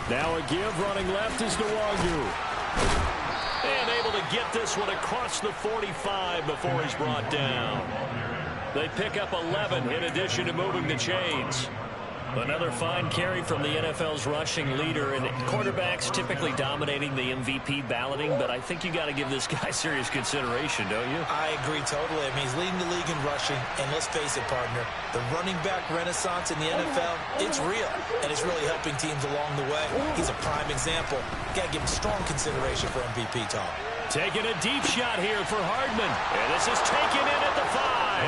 Now a give running left is Nwangu. And able to get this one across the 45 before he's brought down. They pick up 11 in addition to moving the chains. Another fine carry from the NFL's rushing leader, and quarterbacks typically dominating the MVP balloting, but I think you got to give this guy serious consideration, don't you? I agree totally. I mean, he's leading the league in rushing, and let's face it, partner, the running back renaissance in the NFL, it's real, and it's really helping teams along the way. He's a prime example. Got to give him strong consideration for MVP talk. Taking a deep shot here for Hardman, and this is taken in at the 5,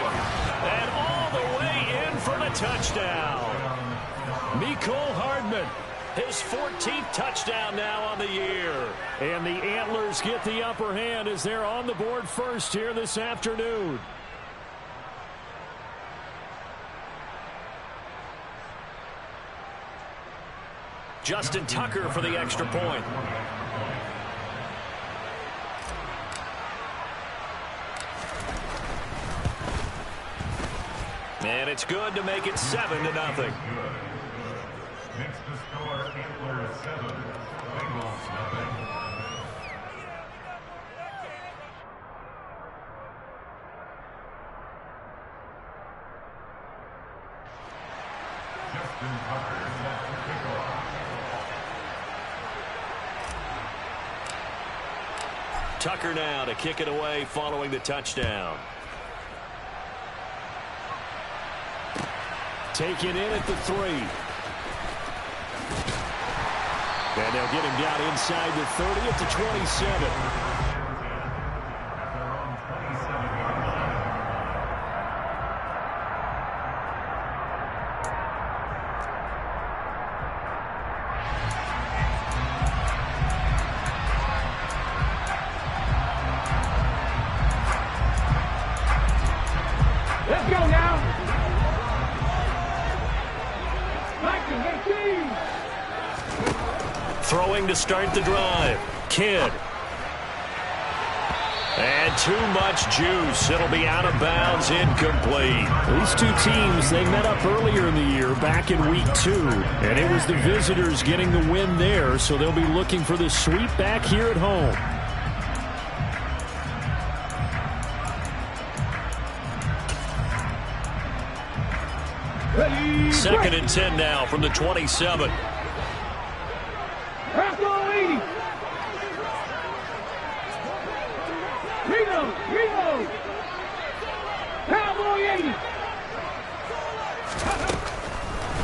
and all the way in for the touchdown. Mecole Hardman, his 14th touchdown now on the year. And the Antlers get the upper hand as they're on the board first here this afternoon. Justin Tucker for the extra point. And it's good to make it 7-0. Next to score, Antlers 7, Bengals nothing. Justin Tucker set to kick off. Tucker now to kick it away following the touchdown. Taken in at the 3. And they'll get him down inside the 30 at the 27. Let's go now. Throwing to start the drive. Kidd. And too much juice. It'll be out of bounds, incomplete. These two teams, they met up earlier in the year, back in week 2. And it was the visitors getting the win there, so they'll be looking for the sweep back here at home. Second and 10 now from the 27.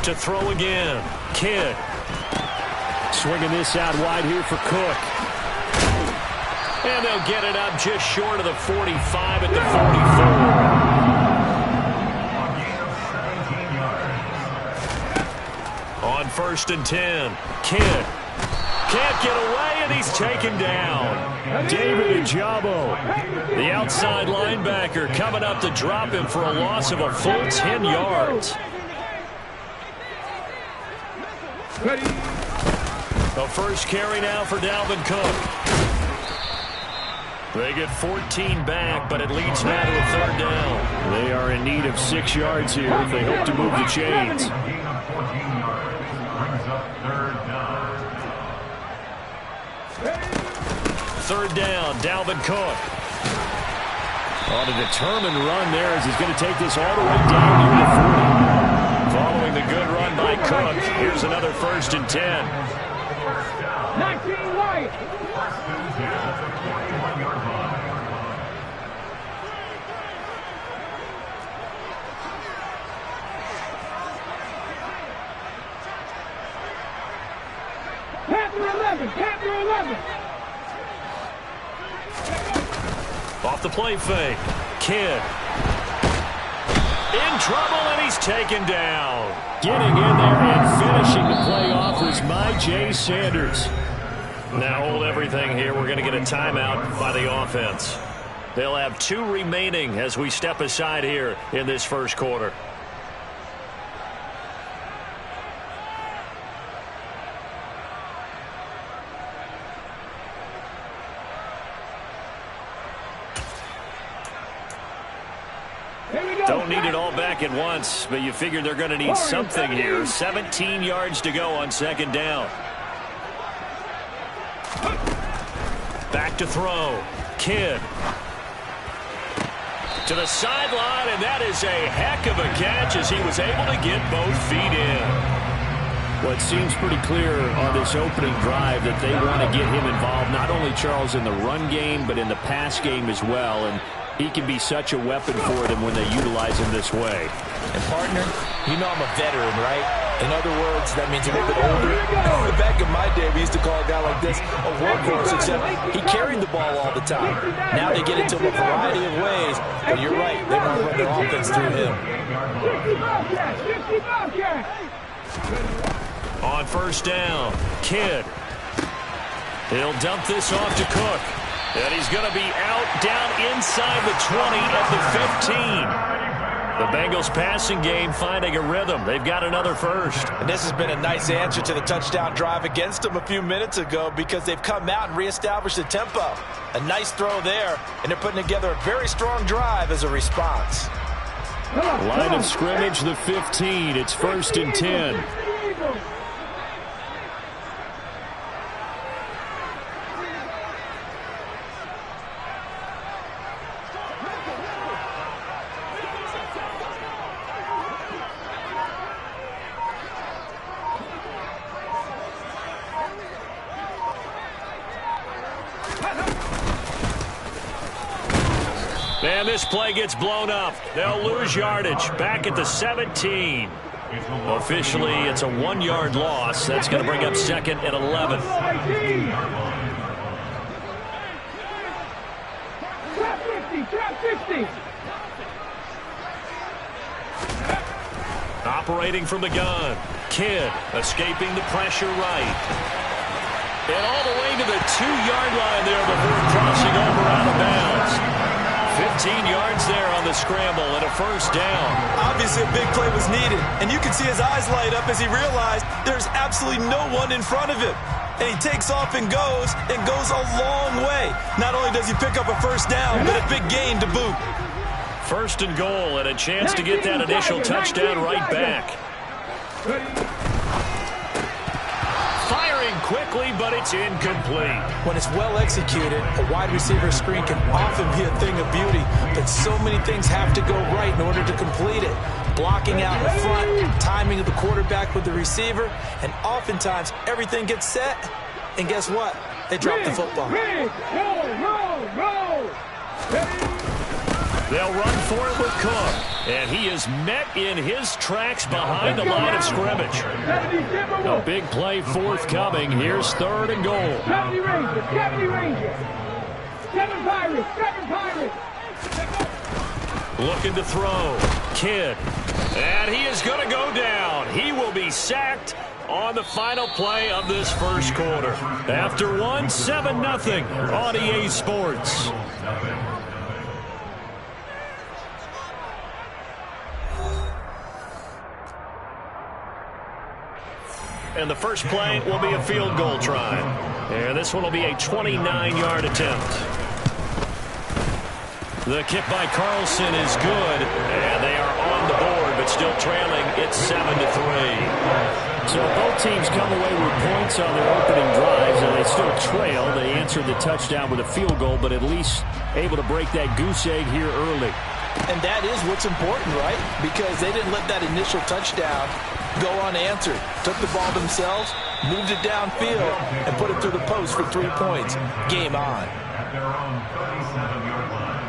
To throw again. Kidd. Swinging this out wide here for Cook. And they'll get it up just short of the 45 at the 44. On 1st and 10. Kidd. Can't get away, and he's taken down. David Ojabo. The outside linebacker coming up to drop him for a loss of a full 10 yards. The first carry now for Dalvin Cook. They get 14 back, but it leads now to a 3rd down. They are in need of 6 yards here if they hope to move the chains. Gain of 14 yards brings up 3rd down. 3rd down, Dalvin Cook. On a determined run there as he's going to take this all the way down near the 40. Following the good run by Cook, here's another 1st and 10. 19 right. 1st and 10 at the 41-yard line. Panther 11, Panther 11. Off the play fake. Kidd. In trouble, and he's taken down. Getting in there and finishing the play off was Myjai Sanders. Now hold everything here. We're going to get a timeout by the offense. They'll have 2 remaining as we step aside here in this first quarter. Don't need it all back at once, but you figure they're going to need something here. 17 yards to go on second down. Back to throw. Kidd. To the sideline, and that is a heck of a catch as he was able to get both feet in. Well, it seems pretty clear on this opening drive that they want to get him involved, not only, Charles, in the run game, but in the pass game as well. And he can be such a weapon for them when they utilize him this way. And, partner, you know I'm a veteran, right? In other words, that means a little bit older. Back in my day, we used to call a guy like this a workhorse, except he carried the ball all the time. Now they get into a variety of ways, but you're right. They want to run their offense through him. On first down, Kidd. He'll dump this off to Cook. And he's going to be out down inside the 20 at the 15. The Bengals passing game finding a rhythm. They've got another first. And this has been a nice answer to the touchdown drive against them a few minutes ago because they've come out and reestablished the tempo. A nice throw there, and they're putting together a very strong drive as a response. Line of scrimmage, the 15. It's 1st and 10. And this play gets blown up. They'll lose yardage. Back at the 17. Officially, it's a 1-yard loss. That's going to bring up 2nd and 11. Operating from the gun. Kidd escaping the pressure right. And all the way to the 2-yard line there before crossing over out of bounds. 15 yards there on the scramble and a first down. Obviously a big play was needed, and you can see his eyes light up as he realized there's absolutely no one in front of him. And he takes off and goes a long way. Not only does he pick up a first down, but a big gain to boot. 1st and goal and a chance to get that initial touchdown right back. Firing quickly, but it's incomplete. When it's well executed, a wide receiver screen can often be a thing of beauty, but so many things have to go right in order to complete it. Blocking out in front, timing of the quarterback with the receiver, and oftentimes everything gets set, and guess what? They drop the football. They'll run for it with Cook, and he is met in his tracks behind the line of scrimmage. A big play forthcoming. Here's 3rd and goal. 70 Rangers. 7 Pirates. Looking to throw. Kidd. And he is going to go down. He will be sacked on the final play of this first quarter. After 7-0 on EA Sports. And the first play will be a field goal try. And this one will be a 29-yard attempt. The kick by Carlson is good. And they are on the board, but still trailing. It's 7-3. So both teams come away with points on their opening drives, and they still trail. They answered the touchdown with a field goal, but at least able to break that goose egg here early. And that is what's important, right? Because they didn't let that initial touchdown go unanswered. Took the ball themselves, moved it downfield, and put it through the post for 3 points. Game on. At their own 37-yard line.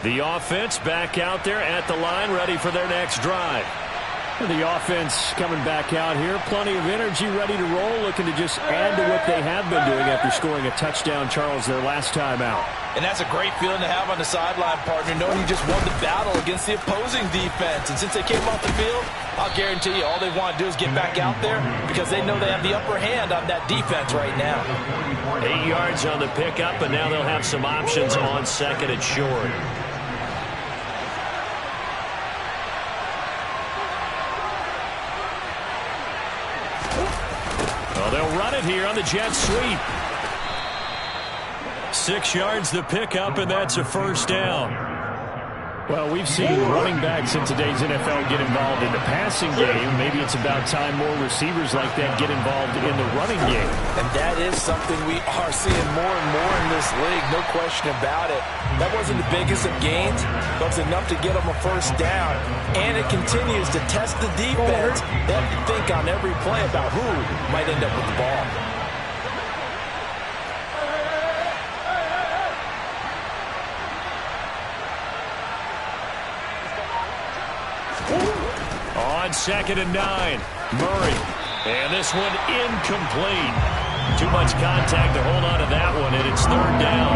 The offense back out there at the line, ready for their next drive. The offense coming back out here. Plenty of energy, ready to roll, looking to just add to what they have been doing after scoring a touchdown, Charles, their last time out. And that's a great feeling to have on the sideline, partner, knowing you just won the battle against the opposing defense. And since they came off the field, I'll guarantee you all they want to do is get back out there because they know they have the upper hand on that defense right now. 8 yards on the pickup, and now they'll have some options on 2nd and short. They'll run it here on the jet sweep. 6 yards the pickup, and that's a first down. Well, we've seen running backs in today's NFL get involved in the passing game. Maybe it's about time more receivers like that get involved in the running game. And that is something we are seeing more and more in this league, no question about it. That wasn't the biggest of gains, but it was enough to get them a first down. And it continues to test the defense. They have to think on every play about who might end up with the ball. On 2nd and 9, Murray. And this one incomplete. Too much contact to hold on to that one, and it's 3rd down.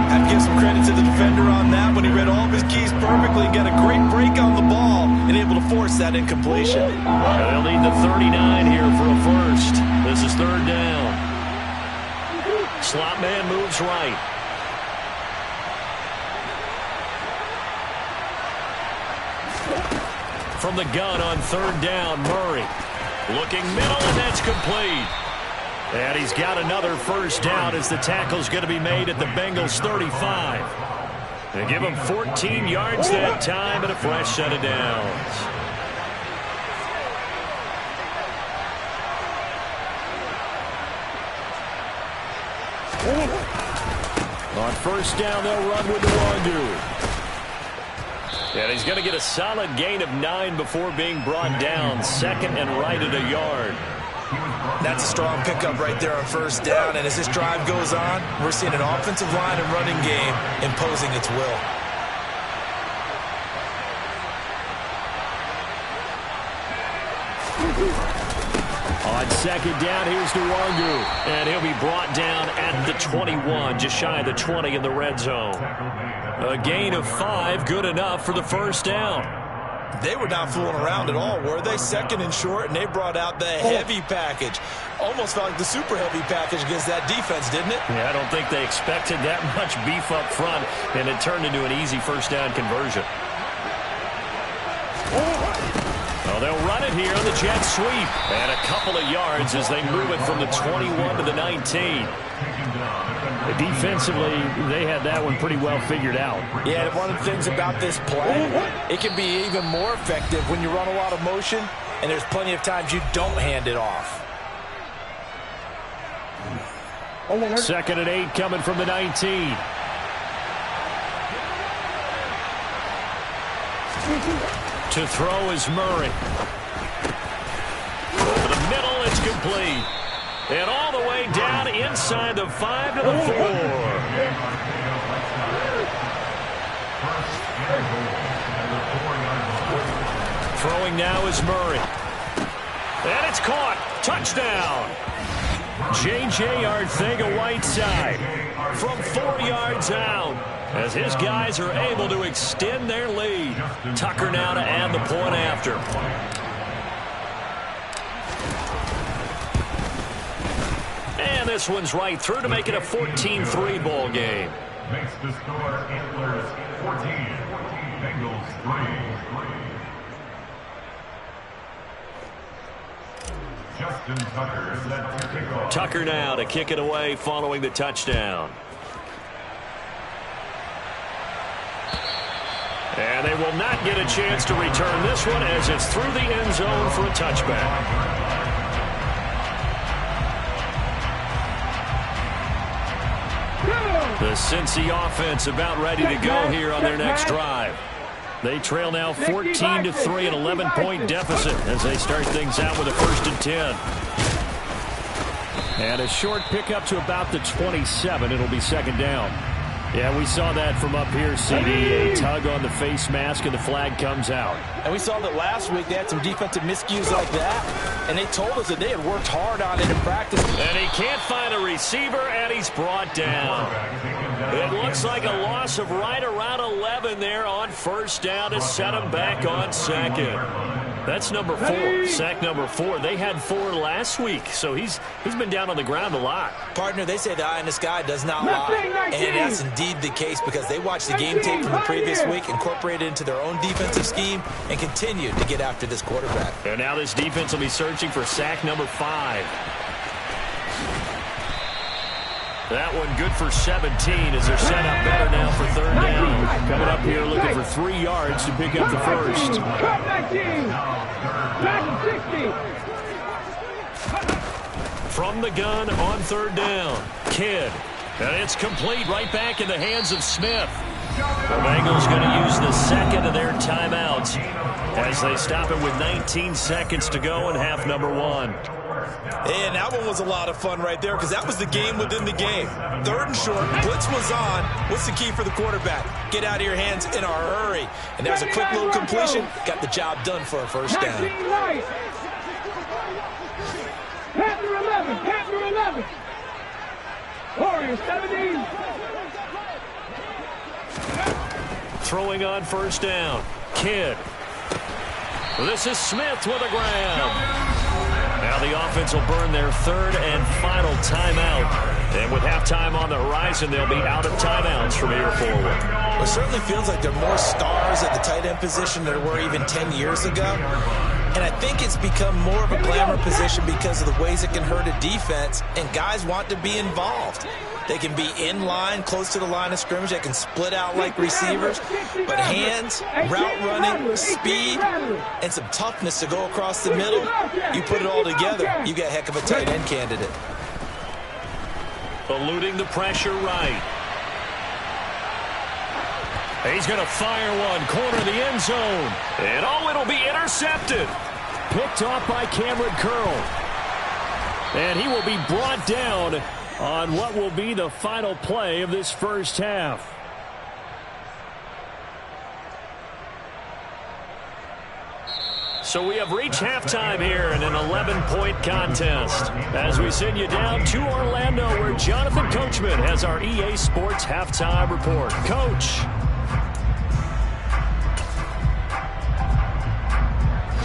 I have to give some credit to the defender on that one. He read all of his keys perfectly, got a great break on the ball, and able to force that incompletion. They'll need the 39 here for a first. This is 3rd down. Slot man moves right. From the gun on 3rd down, Murray. Looking middle, and that's complete. And he's got another first down as the tackle's going to be made at the Bengals' 35. They give him 14 yards that time and a fresh set of downs. On 1st down, they'll run with Nwangu. And he's going to get a solid gain of 9 before being brought down. 2nd and right at a yard. That's a strong pickup right there on 1st down. And as this drive goes on, we're seeing an offensive line and running game imposing its will. On 2nd down, here's Nwangu. And he'll be brought down at the 21, just shy of the 20 in the red zone. A gain of 5, good enough for the first down. They were not fooling around at all, were they? 2nd and short, and they brought out the heavy package. Almost felt like the super heavy package against that defense, didn't it? Yeah, I don't think they expected that much beef up front, and it turned into an easy first down conversion. Well, they'll run it here on the jet sweep. And a couple of yards as they move it from the 21 to the 19. Defensively, they had that one pretty well figured out. Yeah, and one of the things about this play, it can be even more effective when you run a lot of motion, and there's plenty of times you don't hand it off. 2nd and 8 coming from the 19. To throw is Murray. Over the middle, it's complete. And all the way down inside the 5 to the 4. Throwing now is Murray. And it's caught. Touchdown. J.J. Arcega-Whiteside from 4 yards out. As his guys are able to extend their lead. Tucker now to add the point after. And this one's right through to make it a 14-3 ball game. Makes the score Antlers 14, Bengals 3. Justin Tucker set to kick off. Tucker now to kick it away following the touchdown. And they will not get a chance to return this one as it's through the end zone for a touchback. The Cincy offense about ready to go here on their next drive. They trail now 14-3, an 11-point deficit as they start things out with a 1st and 10. And a short pickup to about the 27. It'll be 2nd down. Yeah, we saw that from up here, CD. A tug on the face mask, and the flag comes out. And we saw that last week they had some defensive miscues like that, and they told us that they had worked hard on it in practice. And he can't find a receiver, and he's brought down. It looks like a loss of right around 11 there on 1st down to set him back on 2nd. That's number 4, sack number 4. They had 4 last week, so he's been down on the ground a lot. Partner, they say the eye in the sky does not lie, and that's indeed the case because they watched the game tape from the previous week, incorporated it into their own defensive scheme, and continued to get after this quarterback. And now this defense will be searching for sack number 5. That one good for 17 as they're set up better now for third down. Coming up here looking for 3 yards to pick up the first. Cut 19. Back to 60. From the gun on third down. Kidd. And it's complete right back in the hands of Smith. The Bengals going to use the second of their timeouts as they stop it with 19 seconds to go in half number 1. And that one was a lot of fun right there because that was the game within the game. Third and short, blitz was on. What's the key for the quarterback? Get out of your hands in a hurry. And there's a quick little completion. Got the job done for a first down. Panther 11, Panther 11. Warriors 17. Throwing on first down. Kidd. This is Smith with a grab. Now the offense will burn their third and final timeout. And with halftime on the horizon, they'll be out of timeouts from here forward. Well, it certainly feels like there are more stars at the tight end position than there were even 10 years ago. And I think it's become more of a glamour position because of the ways it can hurt a defense, and guys want to be involved. They can be in line, close to the line of scrimmage. They can split out like receivers. But hands, route running, speed, and some toughness to go across the middle, you put it all together, you got a heck of a tight end candidate. Eluding the pressure right. He's going to fire one, corner of the end zone. And it'll be intercepted. Picked off by Cameron Curl. And he will be brought down on what will be the final play of this first half. So we have reached halftime here in an 11-point contest. As we send you down to Orlando, where Jonathan Coachman has our EA Sports halftime report. Coach.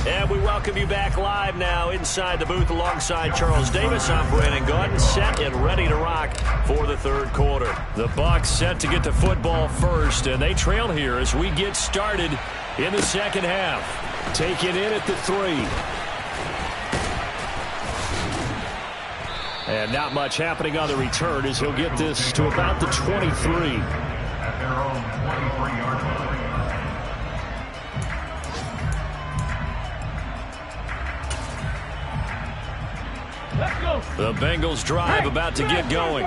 And we welcome you back live now inside the booth alongside Charles Davis. I'm Brandon Gaudin, set and ready to rock for the third quarter. The Bucs set to get to football first, and they trail here as we get started in the second half. Taken in at the 3. And not much happening on the return as he'll get this to about the 23. At their own 23-yard line. The Bengals drive about to get going.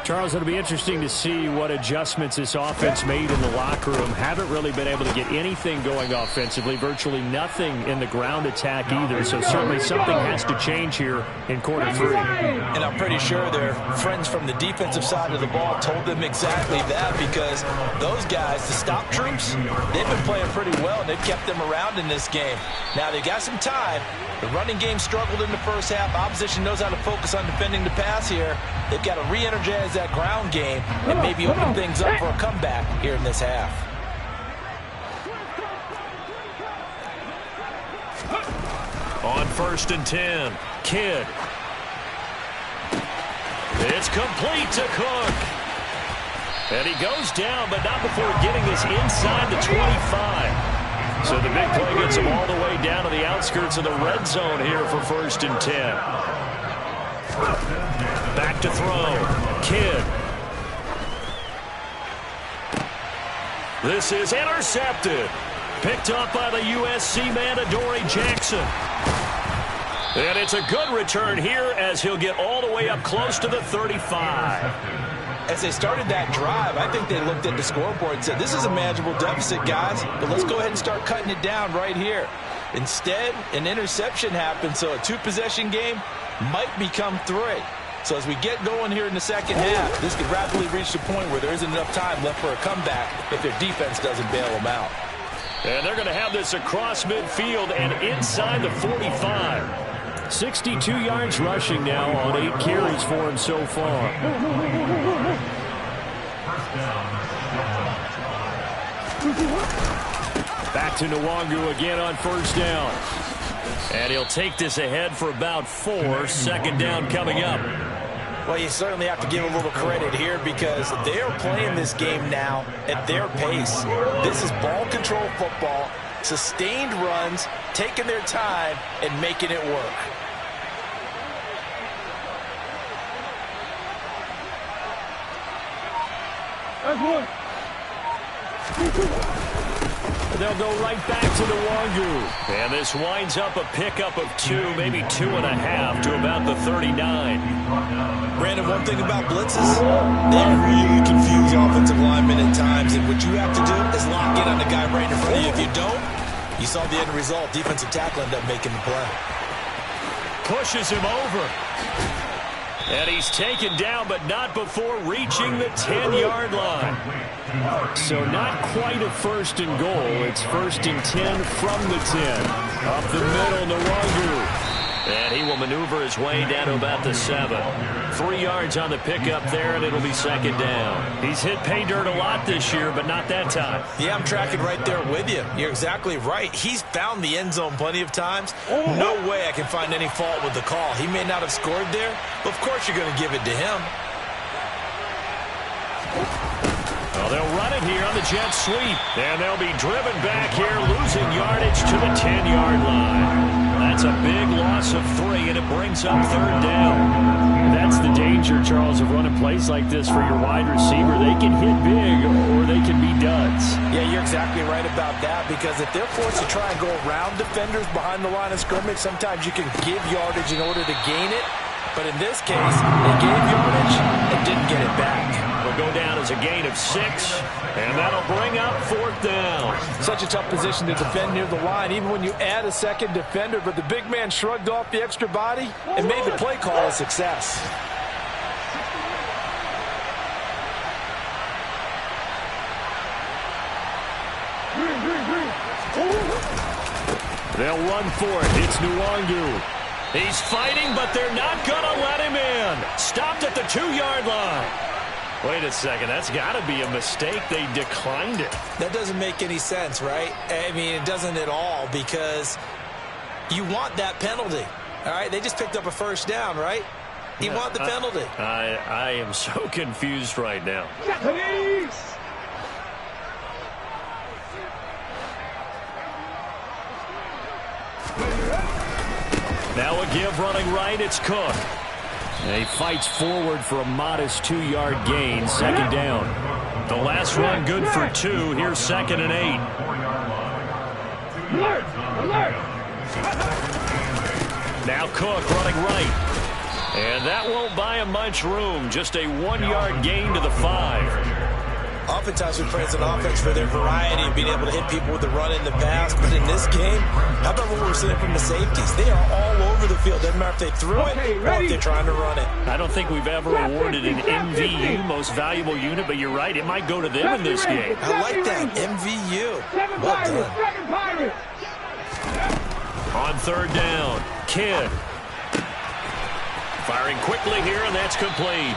Charles, it'll be interesting to see what adjustments this offense made in the locker room. Haven't really been able to get anything going offensively, virtually nothing in the ground attack either. So certainly something has to change here in quarter 3. And I'm pretty sure their friends from the defensive side of the ball told them exactly that, because those guys, the stop troops, they've been playing pretty well, and they've kept them around in this game. Now they got some time. The running game struggled in the first half. Opposition knows how to focus on defending the pass here. They've got to re-energize that ground game and maybe open things up for a comeback here in this half. On 1st and 10, Kidd. It's complete to Cook. And he goes down, but not before getting this inside the 25. So the big play gets him all the way down to the outskirts of the red zone here for 1st and 10. Back to throw. Kidd. This is intercepted. Picked up by the USC man, Adoree Jackson. And it's a good return here as he'll get all the way up close to the 35. As they started that drive, I think they looked at the scoreboard and said, this is a manageable deficit, guys, but let's go ahead and start cutting it down right here. Instead, an interception happened, so a 2-possession game might become 3. So as we get going here in the second half, this could rapidly reach the point where there isn't enough time left for a comeback if their defense doesn't bail them out. And they're going to have this across midfield and inside the 45. 62 yards rushing now on 8 carries for him so far. Back to Nwangu again on 1st down. And he'll take this ahead for about 4. 2nd down coming up. Well, you certainly have to give a little credit here because they are playing this game now at their pace. This is ball control football, sustained runs, taking their time, and making it work. That's one. They'll go right back to Nwangu. And this winds up a pickup of 2, maybe 2.5 to about the 39. Brandon, one thing about blitzes, they really confuse offensive linemen at times. And what you have to do is lock in on the guy right in front of you. If you don't, you saw the end result. Defensive tackle ended up making the play. Pushes him over. And he's taken down, but not before reaching the 10-yard line. So not quite a first and goal. It's first and 10 from the 10. Up the middle, Nwangu. And he will maneuver his way down to about the 7. 3 yards on the pickup there, and it'll be second down. He's hit pay dirt a lot this year, but not that time. Yeah, I'm tracking right there with you. You're exactly right. He's found the end zone plenty of times. No way I can find any fault with the call. He may not have scored there, but of course you're going to give it to him. Well, they'll run it here on the jet sweep. And they'll be driven back here, losing yardage to the 10-yard line. That's a big loss of 3, and it brings up third down. That's the danger, Charles, of running plays like this for your wide receiver. They can hit big, or they can be duds. Yeah, you're exactly right about that, because if they're forced to try and go around defenders behind the line of scrimmage, sometimes you can give yardage in order to gain it. But in this case, they gave yardage and didn't get it back. Will go down as a gain of 6, and that'll bring up fourth down. Such a tough position to defend near the line, even when you add a second defender. But the big man shrugged off the extra body and made the play call a success. They'll run for it. It's Nwangu. He's fighting, but they're not going to let him in. Stopped at the 2-yard line. Wait a second. That's got to be a mistake. They declined it. That doesn't make any sense, right? I mean, it doesn't at all, because you want that penalty. All right? They just picked up a first down, right? You want the penalty. I am so confused right now. Now a give running right. It's Cook. And he fights forward for a modest 2-yard gain. Second down. The last run good for 2. Here's second and 8. Alert! Alert! Now Cook running right. And that won't buy him much room. Just a 1-yard gain to the 5. Oftentimes we praise an offense for their variety of being able to hit people with the run in the pass. But in this game, how about what we're seeing from the safeties? They are all over the field. Doesn't matter if they threw it or if they're trying to run it. I don't think we've ever awarded an MVU, most valuable unit, but you're right. It might go to them in this game. I like that. MVU. Well done. On third down, Kidd. Firing quickly here, and that's complete.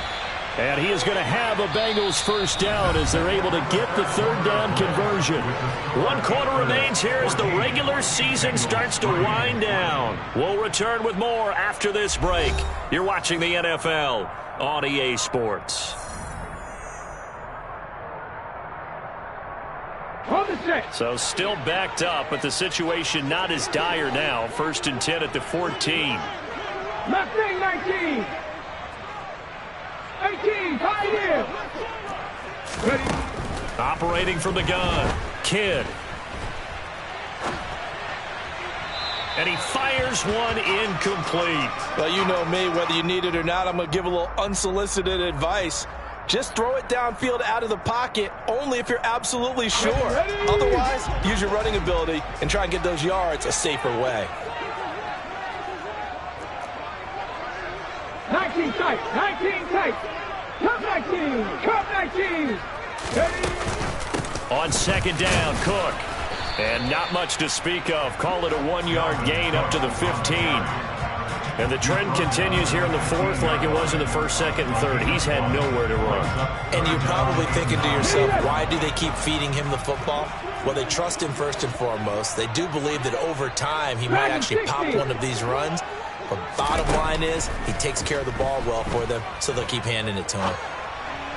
And he is going to have a Bengals first down as they're able to get the third down conversion. 1 quarter remains here as the regular season starts to wind down. We'll return with more after this break. You're watching the NFL on EA Sports. So still backed up, but the situation not as dire now. First and 10 at the 14. Left wing 19. 18, tight end. Ready. Operating from the gun, Kidd. And he fires one incomplete. Well, you know me, whether you need it or not, I'm going to give a little unsolicited advice. Just throw it downfield out of the pocket, only if you're absolutely sure. Otherwise, use your running ability and try and get those yards a safer way. 19 tight, 19 tight. Cup 19, cup 19. Ready. On second down, Cook. And not much to speak of. Call it a 1-yard gain up to the 15. And the trend continues here in the fourth like it was in the first, second, and third. He's had nowhere to run. And you're probably thinking to yourself, why do they keep feeding him the football? Well, they trust him first and foremost. They do believe that over time he might actually pop one of these runs. But bottom line is, he takes care of the ball well for them, so they'll keep handing it to him.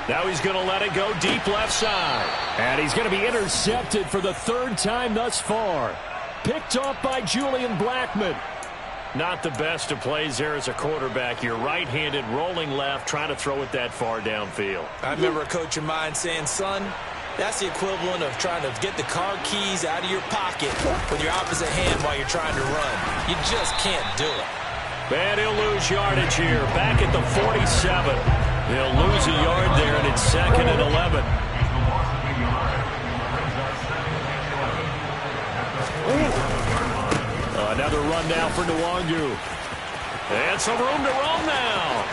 Now he's going to let it go deep left side. And he's going to be intercepted for the third time thus far. Picked off by Julian Blackmon. Not the best of plays there as a quarterback. You're right-handed, rolling left, trying to throw it that far downfield. I remember a coach of mine saying, son, that's the equivalent of trying to get the car keys out of your pocket with your opposite hand while you're trying to run. You just can't do it. And he'll lose yardage here. Back at the 47. He'll lose a yard there, and it's 2nd and 11. Another run now for Nwangu. And some room to roam now.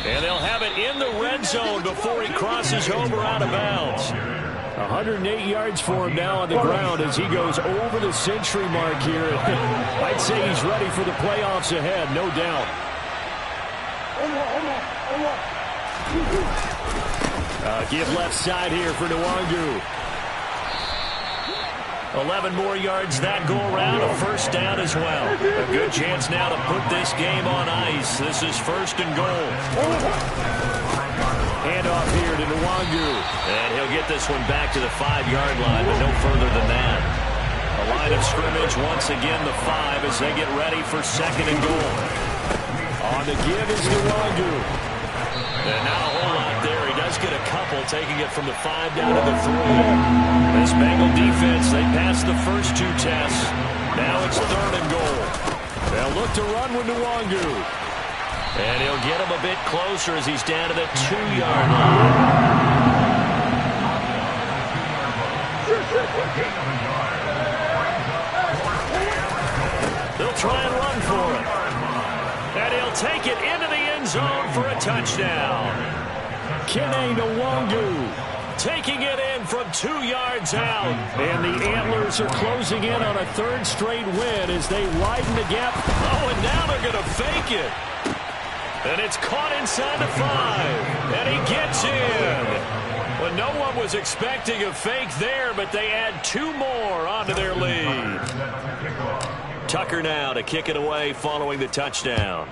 And they'll have it in the red zone before he crosses over out of bounds. 108 yards for him now on the ground as he goes over the century mark here. I'd say he's ready for the playoffs ahead, no doubt. Give left side here for Nwangu. 11 more yards that go around, a first down as well. A good chance now to put this game on ice. This is 1st and goal. Handoff here to Nwangu. And he'll get this one back to the 5-yard line, but no further than that. A line of scrimmage, once again the 5 as they get ready for 2nd and goal. On the give is Nwangu. And not a whole lot there. He does get a couple, taking it from the 5 down to the 3. This Bengal defense, they passed the first 2 tests. Now it's 3rd and goal. They'll look to run with Nwangu. And he'll get him a bit closer as he's down to the 2-yard line. They'll try and run for it. And he'll take it into the end zone for a touchdown. Kene Nwangu taking it in from 2 yards out. And the Antlers are closing in on a 3rd straight win as they widen the gap. Oh, and now they're going to fake it. And it's caught inside the 5. And he gets in. Well, no one was expecting a fake there, but they add 2 more onto their lead. Tucker now to kick it away following the touchdown.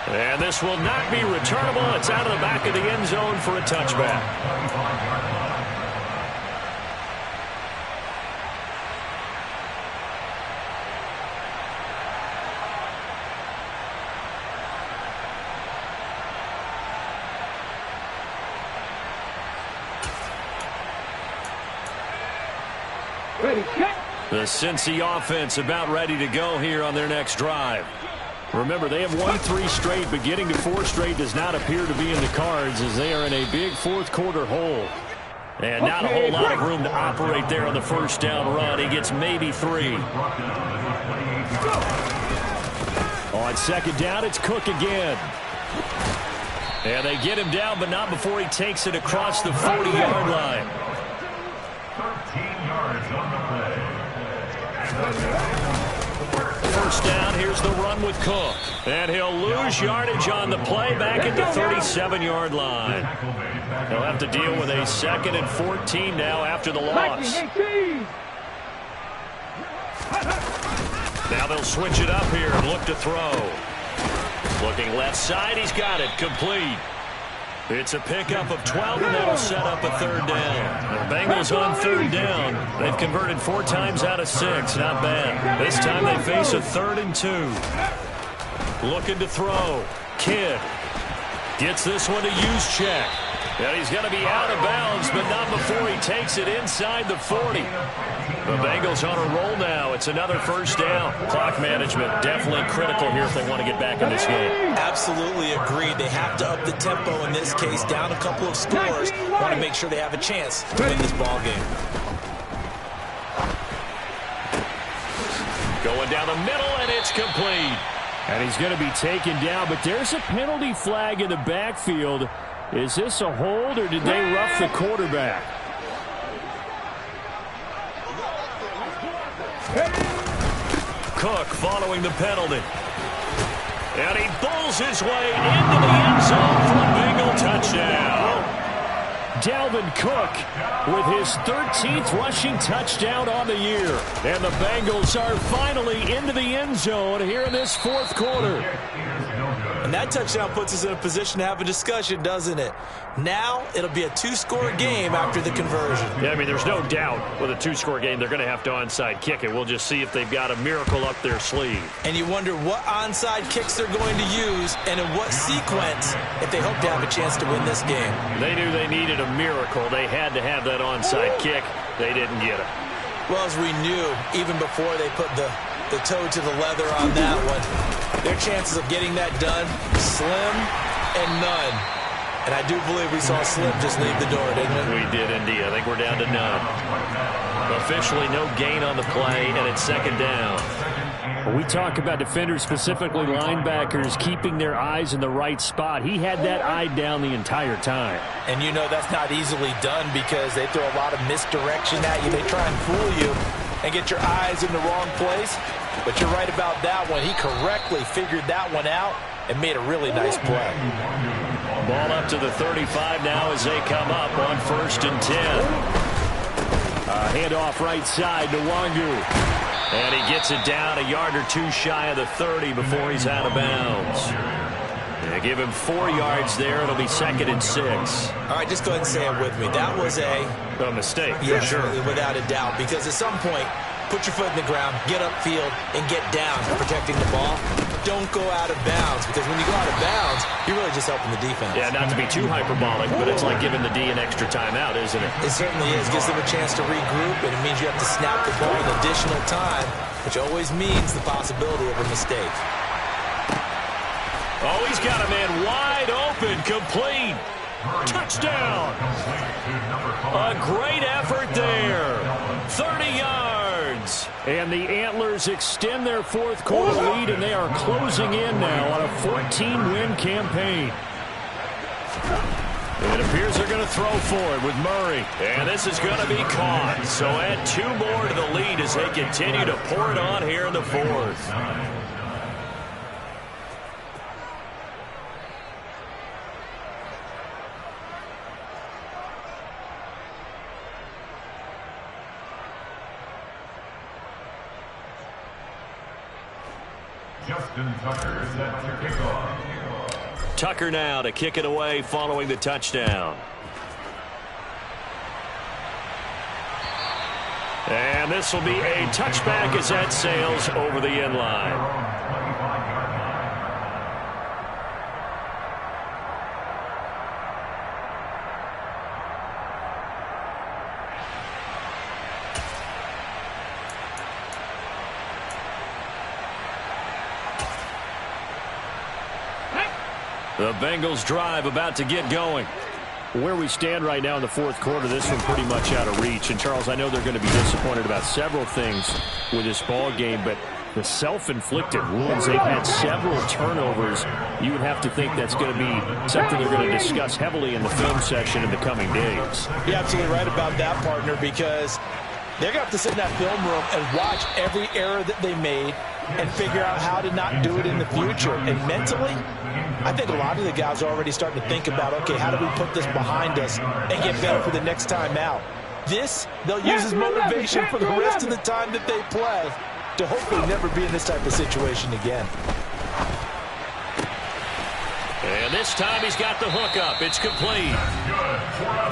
And this will not be returnable. It's out of the back of the end zone for a touchback. The Cincy offense about ready to go here on their next drive. Remember, they have won 3 straight, but getting to 4 straight does not appear to be in the cards as they are in a big 4th quarter hole. And not a whole lot of room to operate there on the first down run. He gets maybe 3. On 2nd down, it's Cook again. And they get him down, but not before he takes it across the 40-yard line. 13 yards on the play. First down, here's the run with Cook. And he'll lose yardage on the play back at the 37-yard line. He'll have to deal with a 2nd and 14 now after the loss. Now they'll switch it up here and look to throw. Looking left side, he's got it, complete. It's a pickup of 12, and that'll set up a 3rd down. The Bengals on 3rd down. They've converted 4 times out of 6. Not bad. This time they face a 3rd and 2. Looking to throw. Kidd gets this one to use check. And he's going to be out of bounds, but not before he takes it inside the 40. The Bengals on a roll now. It's another first down. Clock management definitely critical here if they want to get back in this game. Absolutely agreed. They have to up the tempo in this case. Down a couple of scores. Want to make sure they have a chance to win this ball game. Going down the middle, and it's complete. And he's going to be taken down, but there's a penalty flag in the backfield. Is this a hold, or did they rough the quarterback? Cook following the penalty. And he bowls his way into the end zone for a Bengal touchdown. Dalvin Cook with his 13th rushing touchdown on the year. And the Bengals are finally into the end zone here in this 4th quarter. And that touchdown puts us in a position to have a discussion, doesn't it? Now it'll be a 2-score game after the conversion. Yeah, I mean, there's no doubt with a 2-score game they're going to have to onside kick it. We'll just see if they've got a miracle up their sleeve. And you wonder what onside kicks they're going to use and in what sequence if they hope to have a chance to win this game. They knew they needed a miracle. They had to have that onside kick. They didn't get it. Well, as we knew, even before they put the toe to the leather on that one, their chances of getting that done, slim and none. And I do believe we saw Slim just leave the door, didn't we? We did indeed. I think we're down to none. Officially no gain on the play, and it's second down. We talk about defenders, specifically linebackers, keeping their eyes in the right spot. He had that eye down the entire time. And you know that's not easily done because they throw a lot of misdirection at you. They try and fool you and get your eyes in the wrong place. But you're right about that one. He correctly figured that one out and made a really nice play. Ball up to the 35 now as they come up on 1st and 10. Handoff right side to Wangu. And he gets it down a yard or two shy of the 30 before he's out of bounds. They give him 4 yards there. It'll be 2nd and 6. All right, just go ahead and say it with me. That was a mistake, yes, for sure. Without a doubt. Because at some point, put your foot in the ground, get upfield, and get down for protecting the ball. Don't go out of bounds, because when you go out of bounds, you're really just helping the defense. Yeah, not to be too hyperbolic, but it's like giving the D an extra timeout, isn't it? It certainly is. Gives them a chance to regroup, and it means you have to snap the ball in additional time, which always means the possibility of a mistake. Oh, he's got a man wide open, complete. Touchdown. A great effort there. 30 yards. And the Antlers extend their 4th quarter lead, and they are closing in now on a 14-win campaign. It appears they're going to throw for it with Murray. And this is going to be caught. So add 2 more to the lead as they continue to pour it on here in the 4th. Justin Tucker set to kick off. Tucker now to kick it away following the touchdown. And this will be a touchback as that sails over the end line. The Bengals drive about to get going. Where we stand right now in the 4th quarter, this one pretty much out of reach. And, Charles, I know they're going to be disappointed about several things with this ball game, but the self-inflicted wounds, they've had several turnovers. You would have to think that's going to be something they're going to discuss heavily in the film session in the coming days. You're absolutely right about that, partner, because they're going to have to sit in that film room and watch every error that they made and figure out how to not do it in the future. And mentally, I think a lot of the guys are already starting to think about, okay, how do we put this behind us and get better for the next time out? This, they'll use as motivation for the rest of the time that they play to hopefully never be in this type of situation again. And this time he's got the hook up. It's complete.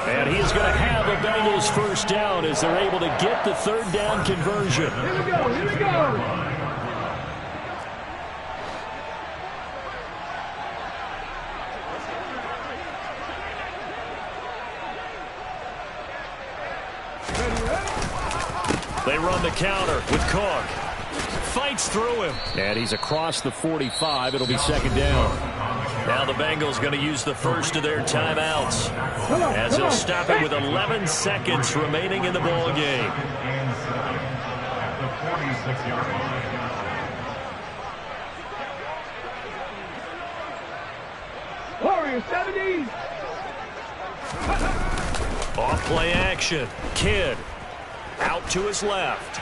And he's going to have a Bengals first down as they're able to get the 3rd down conversion. Here we go, here we go. They run the counter with Cook. Fights through him. And he's across the 45. It'll be 2nd down. Now the Bengals going to use the first of their timeouts as they'll stop it with 11 seconds remaining in the ball game. At the 46-yard line. Warriors 70. Off play action. Kidd out to his left.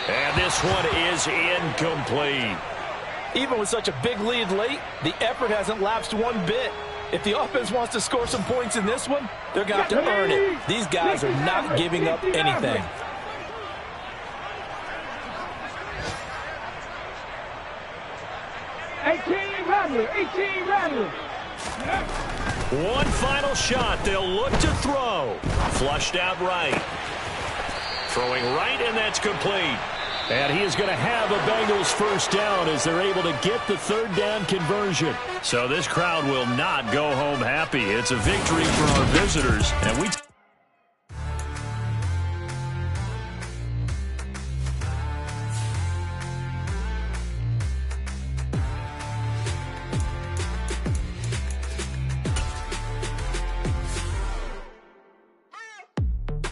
And this one is incomplete. Even with such a big lead late, the effort hasn't lapsed one bit. If the offense wants to score some points in this one, they're going to have to earn it. These guys are not giving up anything. 18 Rattler. 18 Rattler. One final shot. They'll look to throw. Flushed out right. Throwing right, and that's complete. And he is going to have a Bengals first down as they're able to get the third down conversion. So this crowd will not go home happy. It's a victory for our visitors. And we...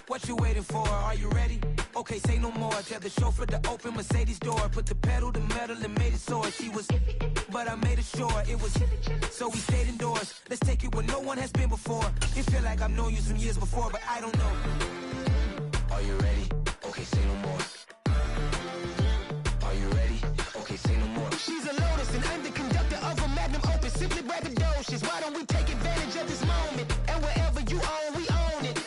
What you waiting for? Are you ready? Okay, say no more. Tell the chauffeur to open Mercedes door. Put the pedal to metal and made it soar. She was, but I made it sure it was. So we stayed indoors. Let's take it where no one has been before. It feel like I've known you some years before, but I don't know. Are you ready? Okay, say no more. Are you ready? Okay, say no more. She's a Lotus and I'm the conductor of a magnum opus. Simply braggadocious. Why don't we take advantage of this moment? And wherever you own, we own it.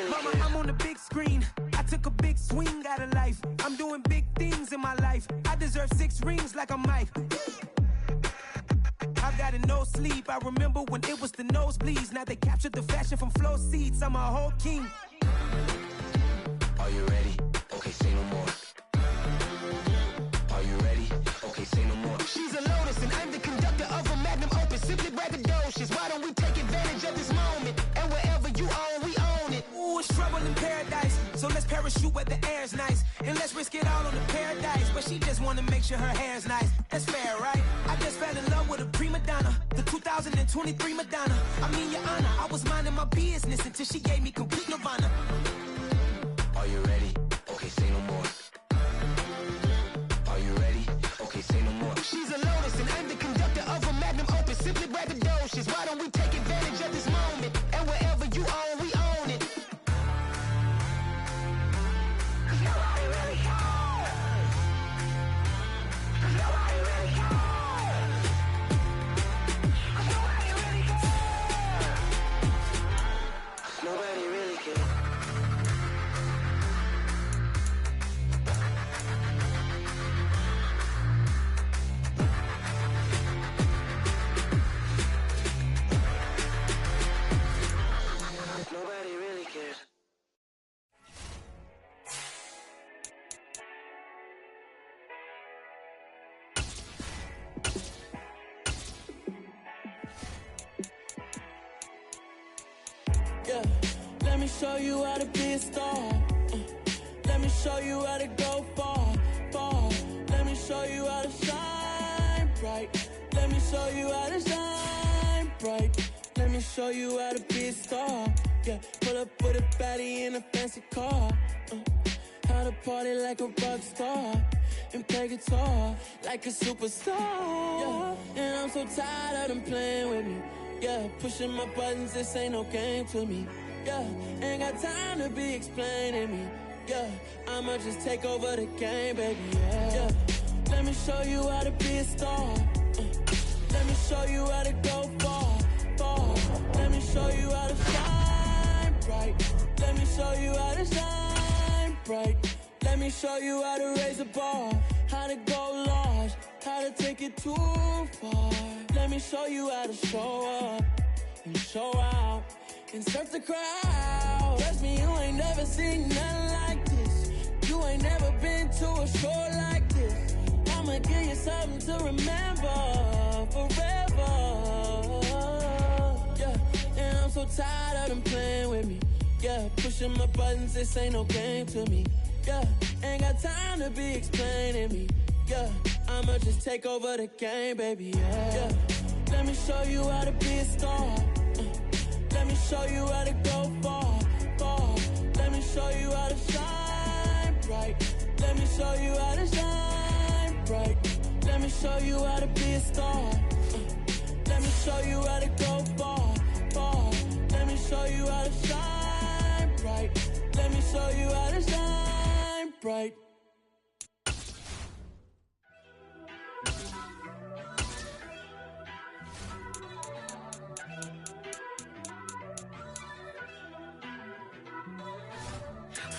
Mama, I'm on the big screen. I took a big swing out of life. I'm doing big things in my life. I deserve 6 rings like a Mike. I've got no sleep. I remember when it was the nosebleeds. Now they captured the fashion from flow seats. I'm a whole king. Are you ready? Okay, say no more. Are you ready? Okay, say no more. She's a Lotus and I'm the conductor of a magnum opus. Simply braggadocious. Why don't we take advantage of this moment? And wherever you own, we own it. Ooh, it's trouble in paradise. So let's parachute where the air's nice. And let's risk it all on the paradise. But she just wanna make sure her hair's nice. That's fair, right? I just fell in love with a prima donna. The 2023 Madonna. I mean, your honor, I was minding my business until she gave me complete nirvana. Are you ready? Okay, say no more. Are you ready? Okay, say no more. She's a Lotus and I'm the conductor of a magnum opus. Simply braggadocious. Why don't we take advantage of this moment? And wherever you own, we own it. Nobody really cares. Nobody really cares. Yeah, let me show you how to be a star. Let me show you how to go far, far. Let me show you how to shine bright. Let me show you how to shine bright. Let me show you how to be a star. Yeah, pull up with a baddie in a fancy car. How to party like a rock star and play guitar like a superstar. Yeah, and I'm so tired of them playing with me. Yeah, pushing my buttons, this ain't no game to me. Yeah, ain't got time to be explaining me. Yeah, I'ma just take over the game, baby. Yeah, let me show you how to be a star. Let me show you how to go far, far. Let me show you how to shine bright. Let me show you how to shine bright. Let me show you how to raise the bar, how to go large, how to take it too far. Let me show you how to show up and show out and surf the crowd. Trust me, you ain't never seen nothing like this. You ain't never been to a show like this. I'ma give you something to remember forever. Yeah, and I'm so tired of them playing with me. Yeah, pushing my buttons, this ain't no game to me. Yeah, ain't got time to be explaining me. Yeah, I'ma just take over the game, baby. Yeah, let me show you how to be a star. Let me show you how to go far, far. Let me show you how to shine bright. Let me show you how to shine bright. Let me show you how to be a star. Let me show you how to go far, far. Let me show you how to shine bright. Let me show you how to shine bright.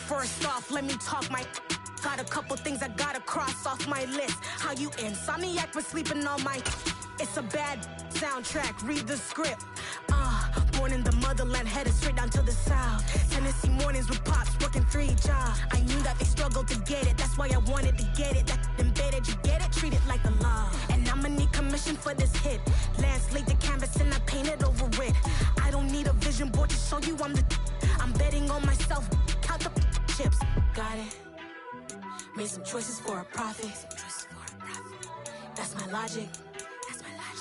First off, let me talk my... Got a couple things I gotta cross off my list. How you insomniac for sleeping on my... It's a bad soundtrack, read the script. Born in the motherland, headed straight down to the south. Tennessee mornings with pops, working 3 jobs. I knew that they struggled to get it, that's why I wanted to get it. That embedded, you get it, treat it like the law. And I'ma need commission for this hit. Lance laid the canvas and I painted over it. I don't need a vision board to show you I'm betting on myself, count the chips. Got it. Made some choices for a profit. That's my logic.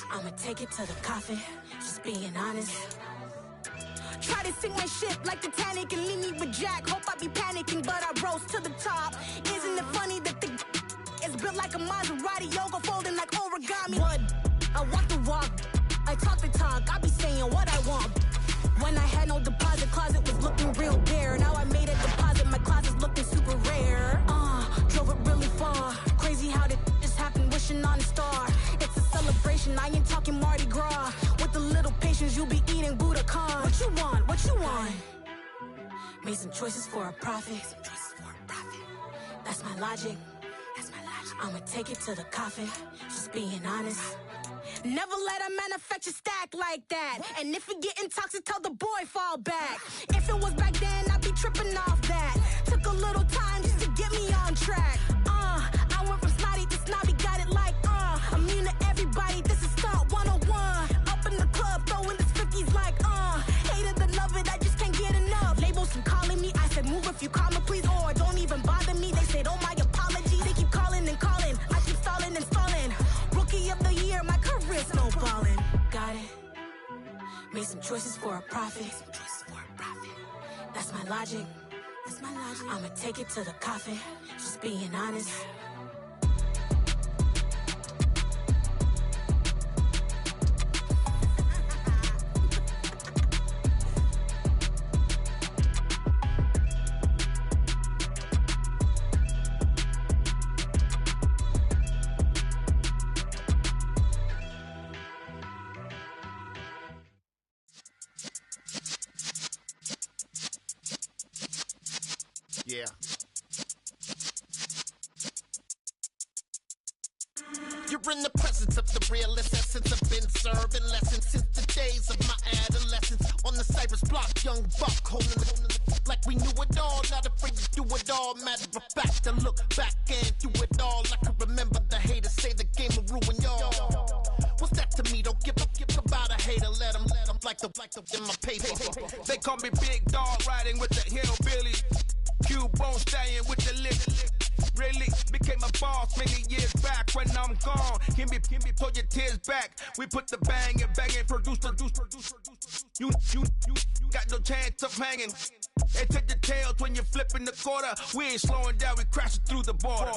I'ma take it to the coffin, just being honest. Try to sink my ship like Titanic and leave me with Jack. Hope I be panicking, but I rose to the top. Isn't it funny that the is built like a Maserati, yoga folding like origami? What? I walk the walk, I talk the talk, I be saying what I want. When I had no deposit, closet was looking real bare. Now I made a deposit, my closet's looking super rare. Drove it really far, crazy how did this happen, wishing on a star. It's a celebration, I ain't talking Mardi Gras. With a little patience, you'll be eating Budokan. What you want, what you want? Made some choices for a profit. That's my logic. I'ma take it to the coffin, just being honest. Never let a manufacture stack like that. And if it getting toxic, tell the boy fall back. If it was back then, I'd be tripping off that. Took a little time just to get me on track. I went from snotty to snobby, got it like, immune to everybody, this is Stunt 101. Up in the club, throwing this 50s like, hate it and love it, I just can't get enough. Labels from calling me, I said move if you call me please, or don't even bother me. They said, oh my apologies, they keep calling and calling. I keep stalling and stalling. Rookie of the year, my career snowballing. Got it. Made some choices for a profit. That's my logic. I'ma take it to the coffin, just being honest. Yeah. You're in the presence of the realest essence. I've been serving lessons since the days of my adolescence. On the Cypress block, young buck holding the like we knew it all. Not afraid to do it all. Matter of fact, to look back and do it all. I can remember the haters say the game will ruin y'all. What's that to me? Don't give about a hater. Let them like the in my paper. They call me Big Dog, riding with the hillbillies. Cubone staying with the lip. Really became a boss many years back. When I'm gone, can be pull your tears back. We put the bang and produce. You got no chance of hanging. And take the tails when you're flipping the quarter. We ain't slowing down, we crashing through the border.